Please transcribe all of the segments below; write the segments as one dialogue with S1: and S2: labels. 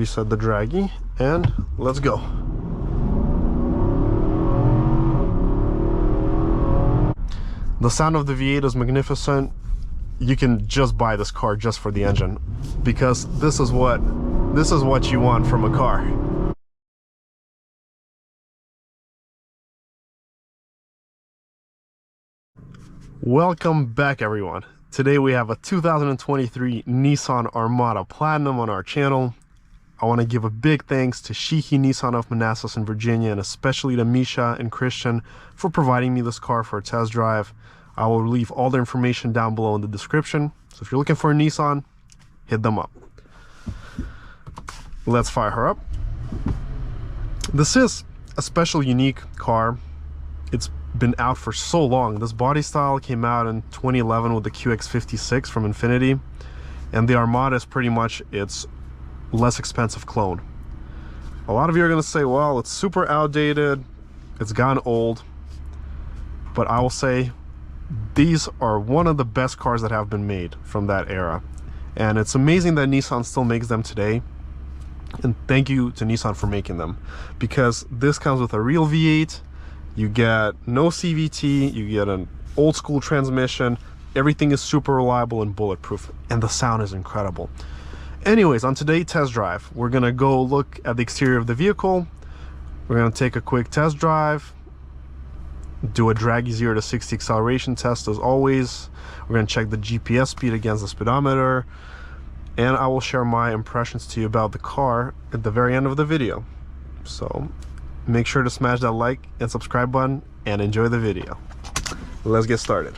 S1: reset the Dragy, and let's go. The sound of the V8 is magnificent. You can just buy this car just for the engine, because this is what you want from a car. Welcome back, everyone. Today we have a 2023 Nissan Armada Platinum on our channel. I want to give a big thanks to Sheehy Nissan of Manassas in Virginia, and especially to Misha and Christian for providing me this car for a test drive. I will leave all the information down below in the description, so if you're looking for a Nissan, hit them up. Let's fire her up. This is a special, unique car. It's been out for so long. This body style came out in 2011 with the QX56 from Infiniti, and the Armada is pretty much its less expensive clone. A lot of you are going to say, well, it's super outdated, it's gone old, but I will say these are one of the best cars that have been made from that era, and it's amazing that Nissan still makes them today. And thank you to Nissan for making them, because this comes with a real V8. You get no CVT, you get an old school transmission, everything is super reliable and bulletproof, and the sound is incredible. Anyways, on today's test drive, we're gonna go look at the exterior of the vehicle. We're gonna take a quick test drive, do a Dragy 0 to 60 acceleration test as always. We're gonna check the GPS speed against the speedometer, and I will share my impressions to you about the car at the very end of the video. So make sure to smash that like and subscribe button and enjoy the video. Let's get started.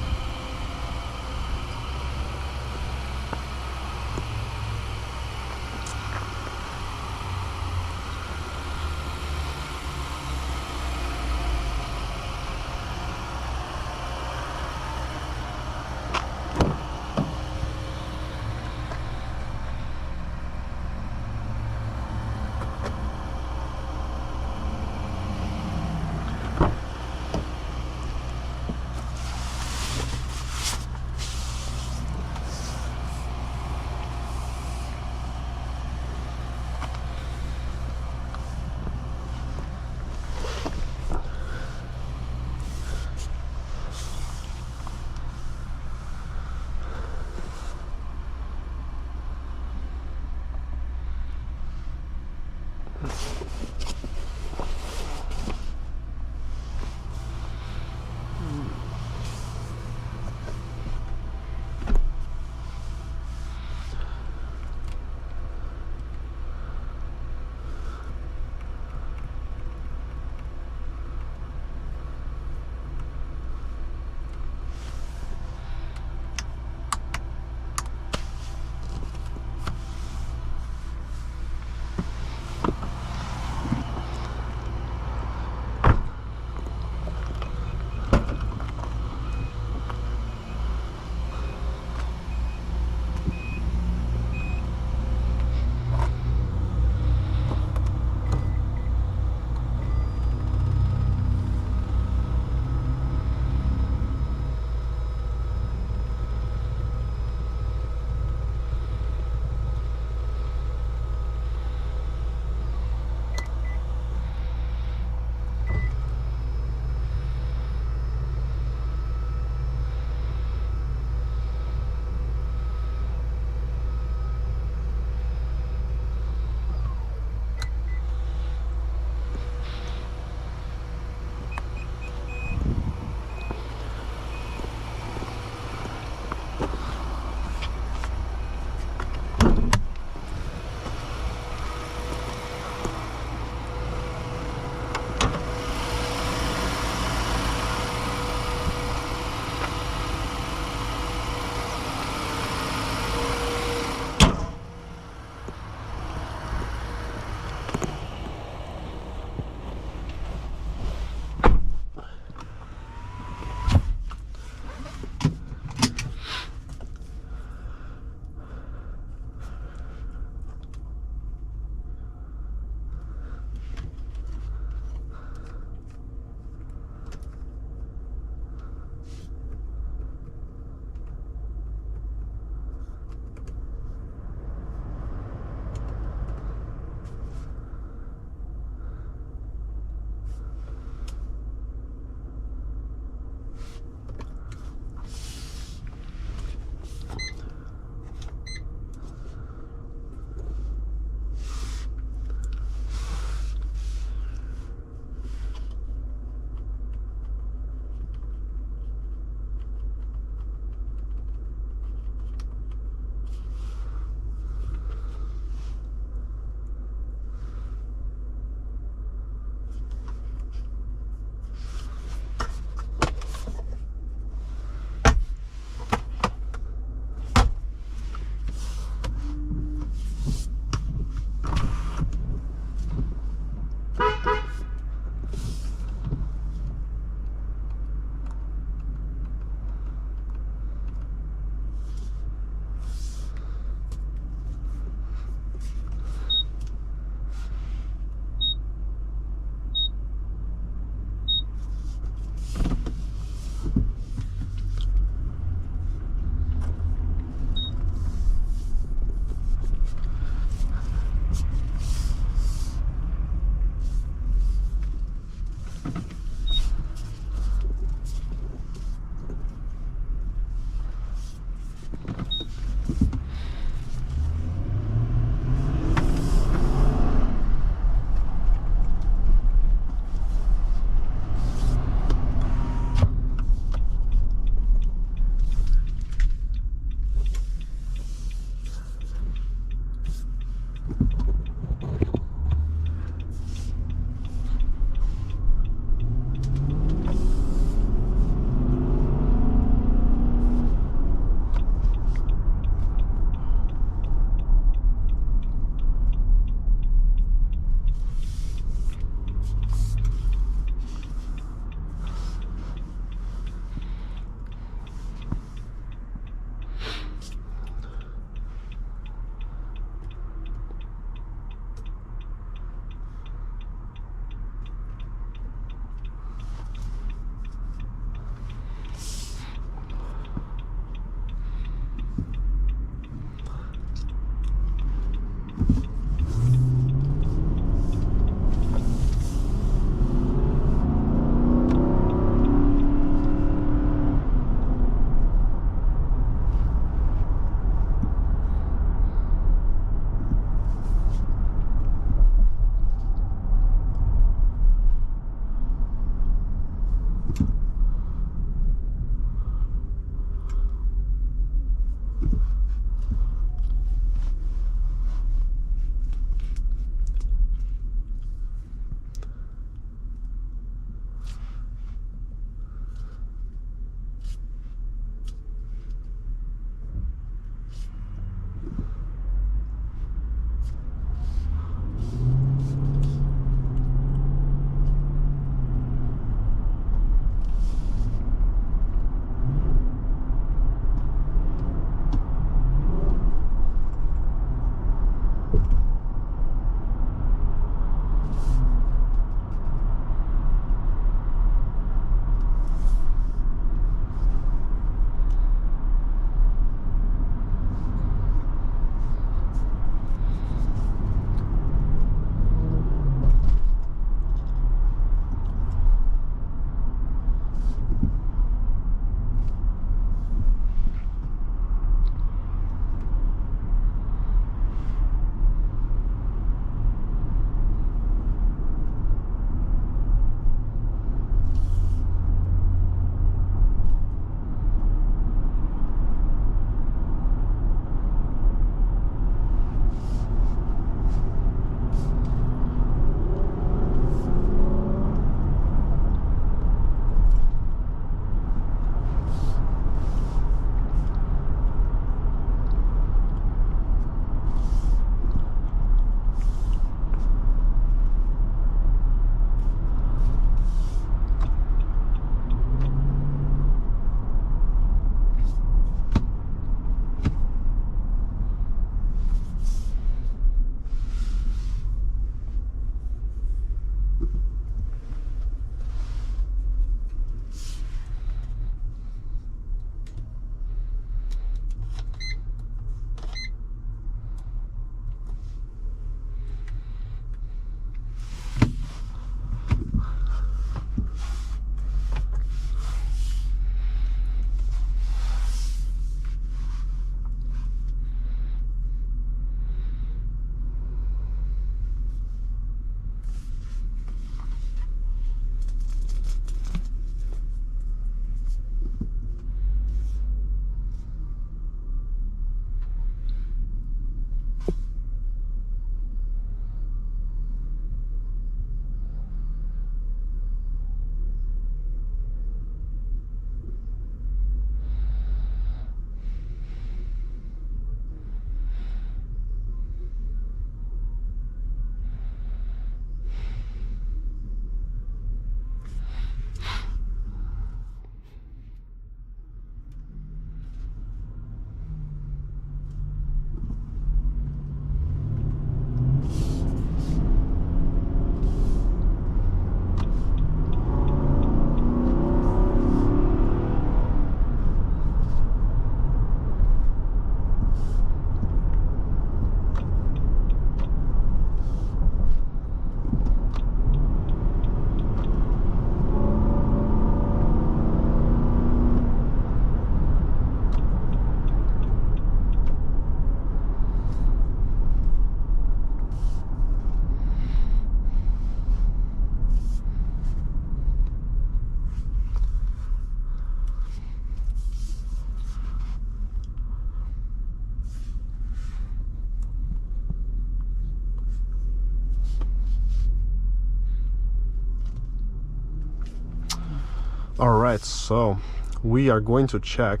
S1: All right, so we are going to check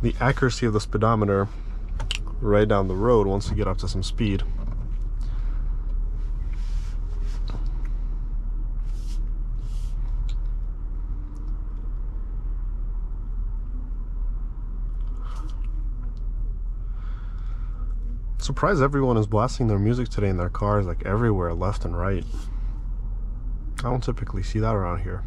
S1: the accuracy of the speedometer right down the road once we get up to some speed. Surprised everyone is blasting their music today in their cars, like everywhere, left and right. I don't typically see that around here.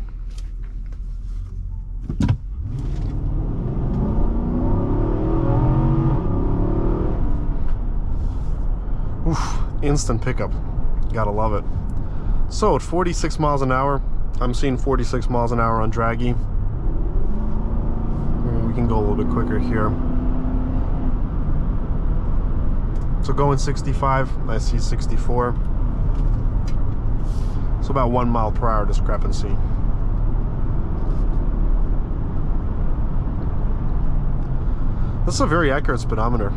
S1: Oof, instant pickup. Gotta love it. So at 46 miles an hour, I'm seeing 46 miles an hour on Dragy. We can go a little bit quicker here. So going 65, I see 64. So about 1 mile per hour discrepancy. This is a very accurate speedometer.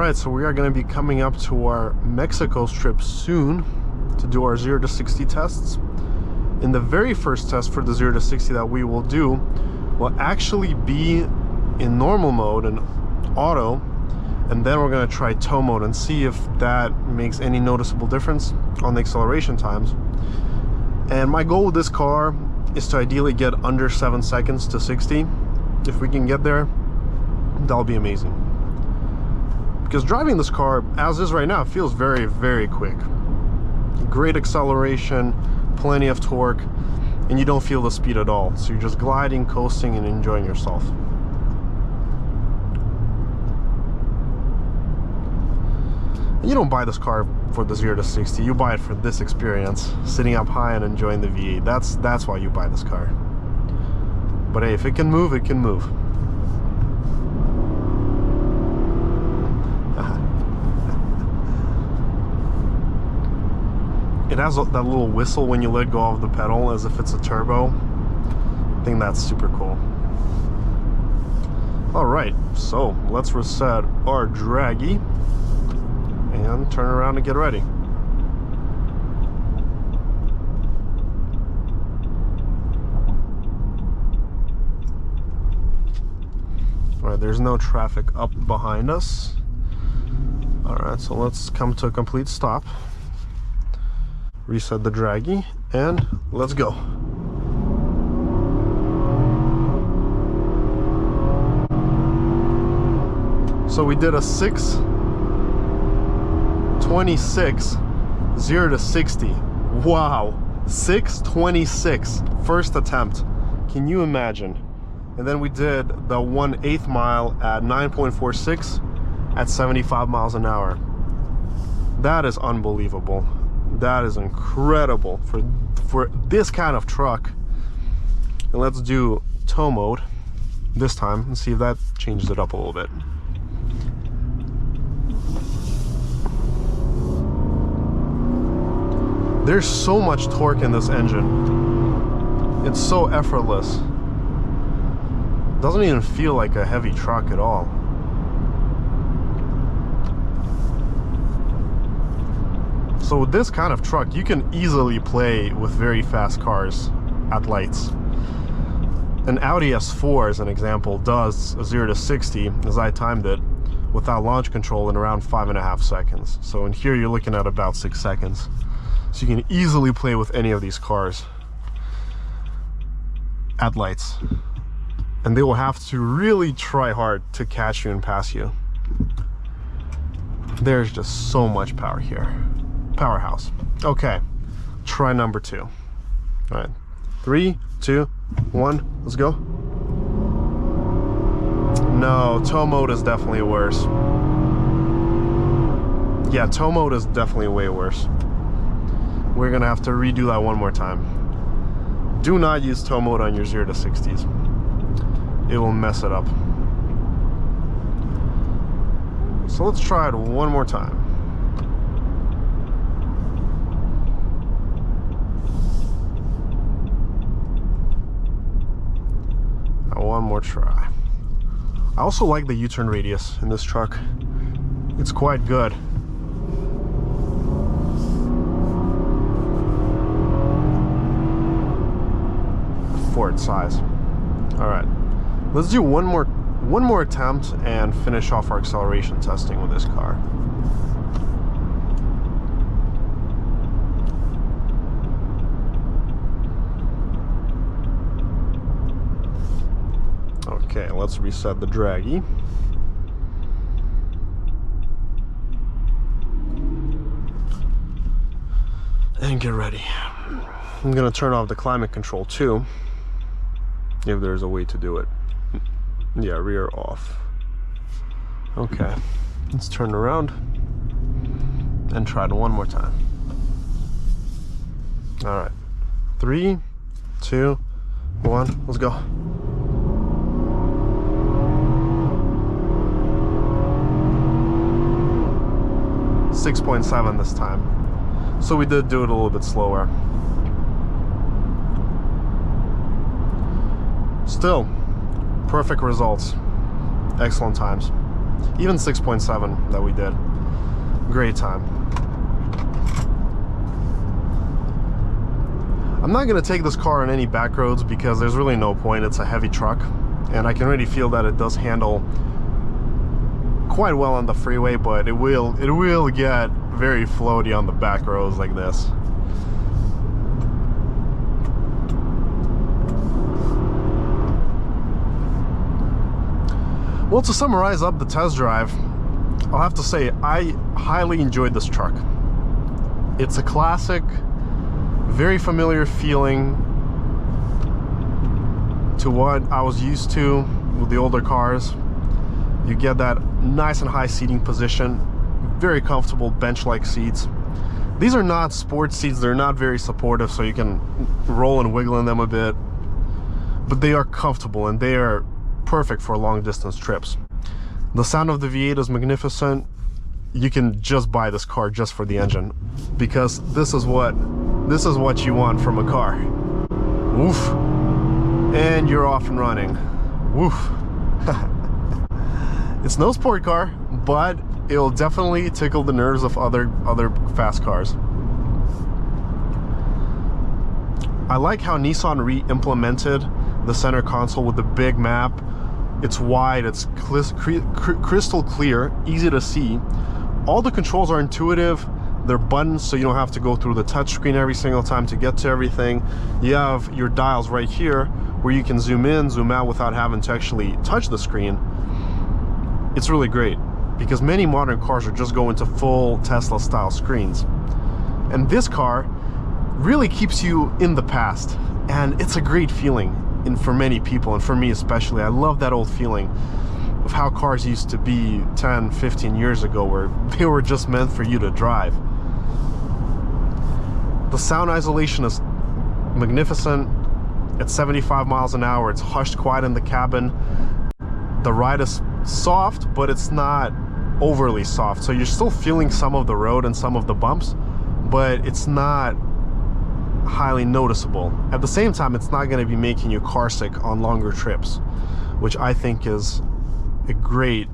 S1: Alright, so we are going to be coming up to our Mexico trip soon to do our 0 to 60 tests. And the very first test for the 0 to 60 that we will do will actually be in normal mode and auto, and then we're going to try tow mode and see if that makes any noticeable difference on the acceleration times. And my goal with this car is to ideally get under 7 seconds to 60. If we can get there, that'll be amazing. Because driving this car, as is right now, feels very, very quick. Great acceleration, plenty of torque, and you don't feel the speed at all. So you're just gliding, coasting, and enjoying yourself. And you don't buy this car for the 0 to 60, you buy it for this experience, sitting up high and enjoying the V8. That's why you buy this car. But hey, if it can move, it can move. It has that little whistle when you let go of the pedal as if it's a turbo. I think that's super cool. Alright, so let's reset our Dragy and turn around and get ready. Alright, there's no traffic up behind us. Alright, so let's come to a complete stop. Reset the Dragy, and let's go. So we did a 6:26 0 to 60. Wow, 6:26 first attempt. Can you imagine? And then we did the 1/8 mile at 9.46 at 75 miles an hour. That is unbelievable. That is incredible for this kind of truck. And let's do tow mode this time and see if that changes it up a little bit. There's so much torque in this engine. It's so effortless. Doesn't even feel like a heavy truck at all. So with this kind of truck, you can easily play with very fast cars at lights. An Audi S4, as an example, does a 0 to 60, as I timed it, without launch control in around 5.5 seconds. So in here, you're looking at about 6 seconds. So you can easily play with any of these cars at lights. And they will have to really try hard to catch you and pass you. There's just so much power here. Powerhouse. Okay, try number 2. All right, 3, 2, 1, let's go. No, tow mode is definitely worse. Yeah, tow mode is definitely way worse. We're gonna have to redo that one more time. Do not use tow mode on your 0 to 60s. It will mess it up. So let's try it one more time. One more try. I also like the U-turn radius in this truck. It's quite good. For its size. All right, let's do one more attempt and finish off our acceleration testing with this car. Okay, let's reset the Dragy. And get ready. I'm gonna turn off the climate control too, if there's a way to do it. Yeah, rear off. Okay, let's turn around and try it one more time. All right, 3, 2, 1, let's go. 6.7 this time. So we did do it a little bit slower. Still, perfect results. Excellent times. Even 6.7 that we did. Great time. I'm not going to take this car on any back roads because there's really no point. It's a heavy truck, and I can already feel that it does handle quite well on the freeway, but it will get very floaty on the back roads like this. Well, to summarize up the test drive, I'll have to say I highly enjoyed this truck. It's a classic, very familiar feeling to what I was used to with the older cars. You get that nice and high seating position, very comfortable bench-like seats. These are not sports seats, they're not very supportive, so you can roll and wiggle in them a bit, but they are comfortable and they are perfect for long distance trips. The sound of the V8 is magnificent. You can just buy this car just for the engine, because this is what you want from a car. Woof. And you're off and running. Woof. It's no sport car, but it'll definitely tickle the nerves of other fast cars. I like how Nissan re-implemented the center console with the big map. It's wide, it's crystal clear, easy to see. All the controls are intuitive. They're buttons, so you don't have to go through the touchscreen every single time to get to everything. You have your dials right here where you can zoom in, zoom out without having to actually touch the screen. It's really great because many modern cars are just going to full Tesla style screens. And this car really keeps you in the past, and it's a great feeling for many people, and for me especially. I love that old feeling of how cars used to be 10, 15 years ago, where they were just meant for you to drive. The sound isolation is magnificent. At 75 miles an hour, it's hushed quiet in the cabin. The ride is soft, but it's not overly soft, so you're still feeling some of the road and some of the bumps, but it's not highly noticeable. At the same time, it's not going to be making you car sick on longer trips, which I think is a great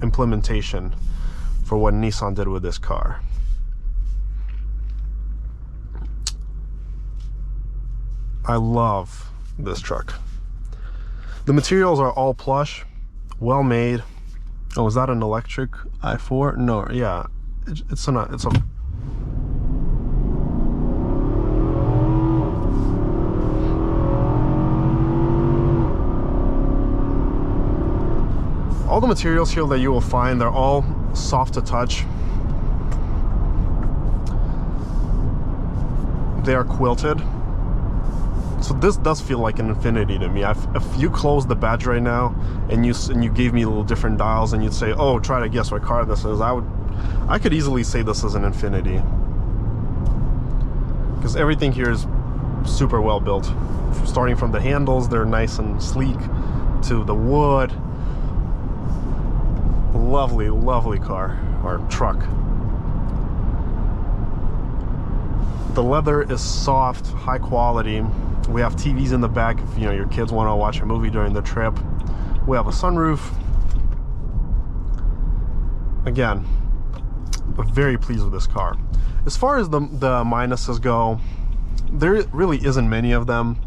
S1: implementation for what Nissan did with this car. I love this truck. The materials are all plush, well made. Oh, is that an electric i4? No, yeah, it's a all the materials here that you will find, they're all soft to touch. They are quilted. So this does feel like an Infinity to me. If you close the badge right now and you gave me little different dials and you'd say, oh, try to guess what car this is, I could easily say this is an Infinity. Because everything here is super well built. Starting from the handles, they're nice and sleek, to the wood. Lovely, lovely car, or truck. The leather is soft, high quality. We have TVs in the back if your kids want to watch a movie during the trip. We have a sunroof. Again, I'm very pleased with this car. As far as the minuses go, there really isn't many of them.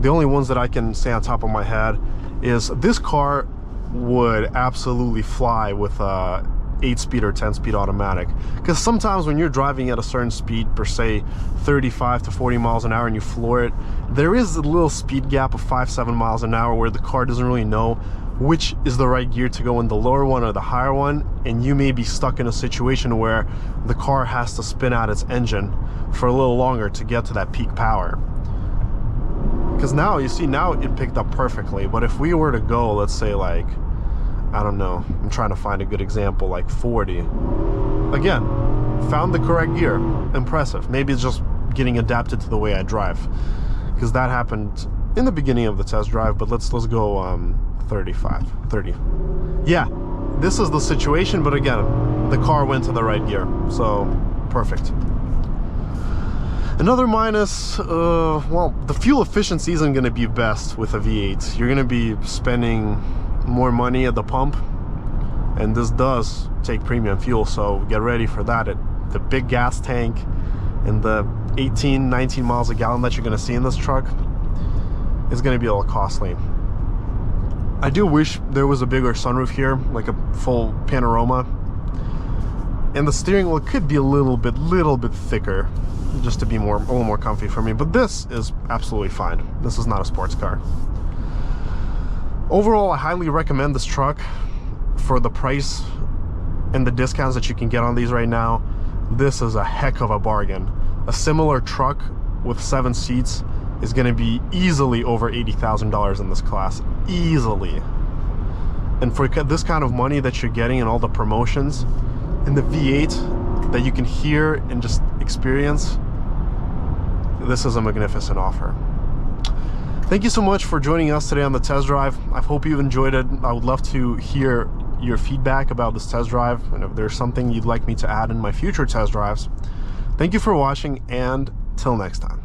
S1: The only ones that I can say on top of my head is this car would absolutely fly with a 8-speed or 10-speed automatic, because sometimes when you're driving at a certain speed, per se 35 to 40 miles an hour, and you floor it, there is a little speed gap of 5-7 miles an hour where the car doesn't really know which is the right gear to go in, the lower one or the higher one, and you may be stuck in a situation where the car has to spin out its engine for a little longer to get to that peak power. Because now, you see, now it picked up perfectly, but if we were to go, let's say, like, I don't know, I'm trying to find a good example, like 40. Again, found the correct gear. Impressive. Maybe it's just getting adapted to the way I drive, because that happened in the beginning of the test drive. But let's go 35, 30. Yeah, this is the situation, but again, the car went to the right gear, so perfect. Another minus, well, the fuel efficiency isn't going to be best with a V8. You're going to be spending more money at the pump. and this does take premium fuel, so get ready for that. The big gas tank and the 18-19 miles a gallon that you're going to see in this truck is going to be a little costly. I do wish there was a bigger sunroof here, like a full panorama, and the steering wheel could be a little bit thicker, just to be a little more comfy for me. But this is absolutely fine. This is not a sports car. Overall, I highly recommend this truck for the price and the discounts that you can get on these right now. This is a heck of a bargain. A similar truck with 7 seats is going to be easily over $80,000 in this class, easily. And for this kind of money that you're getting and all the promotions, and the V8 that you can hear and just experience, this is a magnificent offer. Thank you so much for joining us today on the test drive. I hope you've enjoyed it. I would love to hear your feedback about this test drive, and if there's something you'd like me to add in my future test drives. Thank you for watching, and till next time.